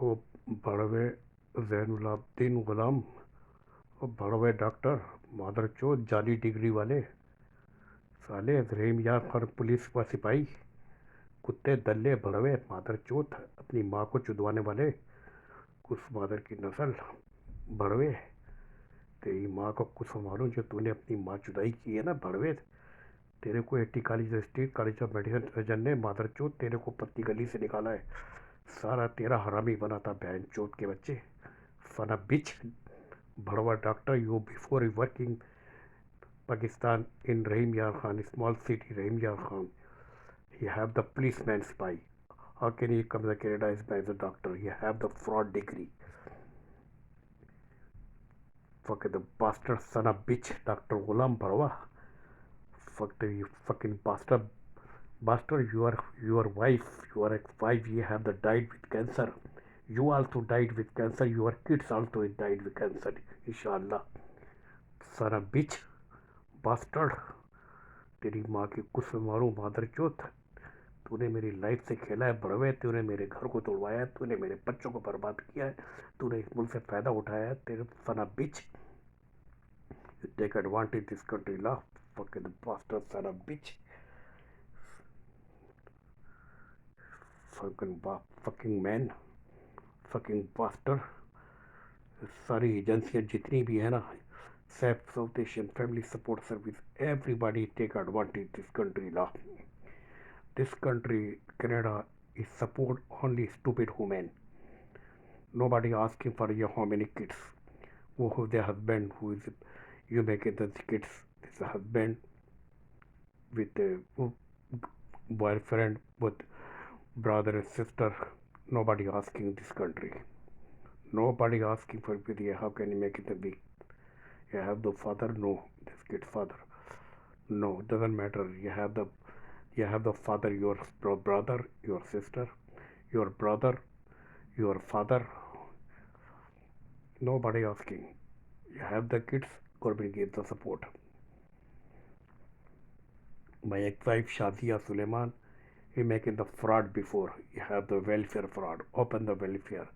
वो बड़वे जैनुलाब्दीन गुलाम, वो बड़वे डॉक्टर, मादर चोद जाली डिग्री वाले साले, रहीम यार खान पुलिस व सिपाही, कुत्ते दल्ले बड़वे मादर चोत, अपनी माँ को चुदवाने वाले, कुछ मादर की नस्ल बड़वे। तेरी माँ को कुछ मालूम जो तूने अपनी माँ चुदाई की है ना बड़वे। तेरे को eighty college street college of medicine surgeon ने मादर चोत तेरे को पत्नी गली से निकाला है। सारा तेरा हरामी बना था बहन चोत के बच्चे, फना बिच। बड़वा doctor you before working Pakistan in Rahim Yar Khan, small city Rahim Yar Khan. You have the policeman spy. How can you come to Canada as a doctor? You have the fraud degree. Fuck the bastard son of bitch, Dr. Ghulam Barwa. Fuck the you fucking bastard. Bastard, your wife, your ex-wife, you have the died with cancer. You also died with cancer. Your kids also died with cancer. Inshallah. Son of bitch, bastard. तेरी माँ की कुछ मारूं मादर चौथ। तूने मेरी life से खेला है बड़वे, तूने मेरे घर को तोड़वाया है, तूने मेरे बच्चों को बर्बाद किया है, तूने इस मुल्क से फायदा उठाया है। तेरे son of bitch, you take advantage this country law, fucking bastard son of bitch, fucking man, fucking bastard। सारी एजेंसियां जितनी भी है ना, safe South Asian family support service, everybody take advantage this country law. This country Canada is support only stupid women. Nobody asking for you how many kids, who their husband, who is you make it the kids, this husband with a boyfriend, with brother and sister. Nobody asking this country. Nobody asking for video. How can you make it a big? You have the father? No, this kid's father. No, doesn't matter. You have the father, your brother, your sister, your brother, your father. Nobody asking. You have the kids, government gives the support. My ex-wife Shazia Suleiman, he making the fraud before. You have the welfare fraud. Open the welfare.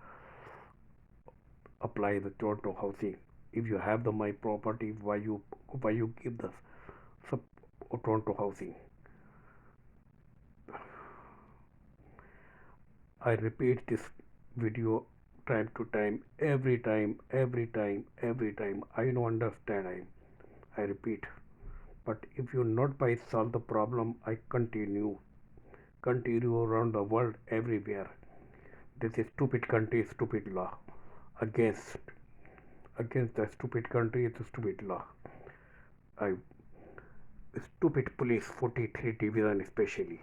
Apply the Toronto housing. If you have the my property, why you give the sub Toronto housing? I repeat this video time to time, every time, every time, every time. I don't understand. I repeat. But if you not by solve the problem, I continue around the world everywhere. This is stupid country, stupid law. Against the stupid country, it's a stupid law. I stupid police, 43 division especially.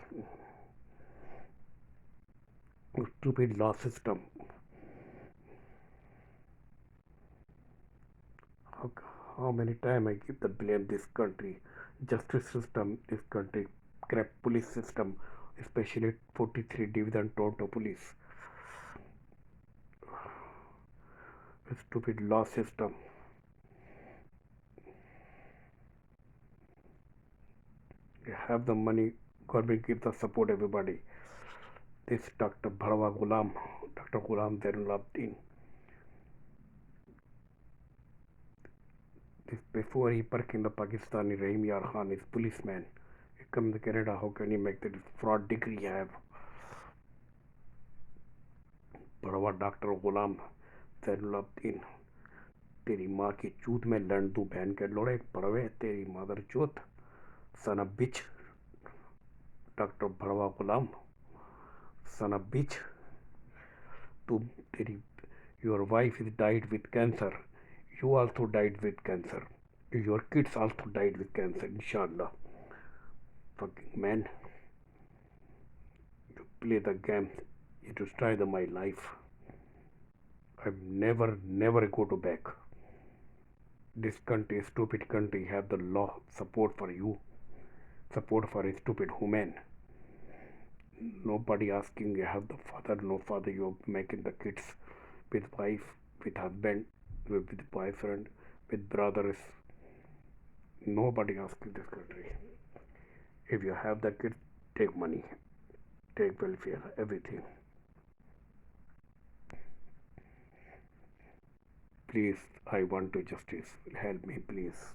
Stupid law system. How, how many times I give the blame this country, justice system, this country, crap police system, especially 43 division Toronto police. Stupid law system. You have the money, government give the support everybody. This Dr. Bharwa Ghulam, Dr. Ghulam Zainullaabdin. This before he worked in the Pakistani Rahim Yar Khan is policeman. He come to Canada, how can he make that fraud degree have? Bharwa Dr. Ghulam Zainullaabdin. तेरी माँ की चूत में लड़ दूं बहन के लोड़े पड़वे, तेरी mother चूत, son of bitch, Dr. Bharwa Ghulam, son of bitch. तुम तेरी your wife is died with cancer. You also died with cancer. Your kids also died with cancer, inshallah. Fucking man. You play the game. You destroy my life. I never go to back. This country, stupid country, have the law support for you. Support for a stupid woman. Nobody asking you have the father, no father, you're making the kids with wife, with husband, with boyfriend, with brothers. Nobody asking this country. If you have the kids, take money, take welfare, everything. please, I want to justice. Help me, please.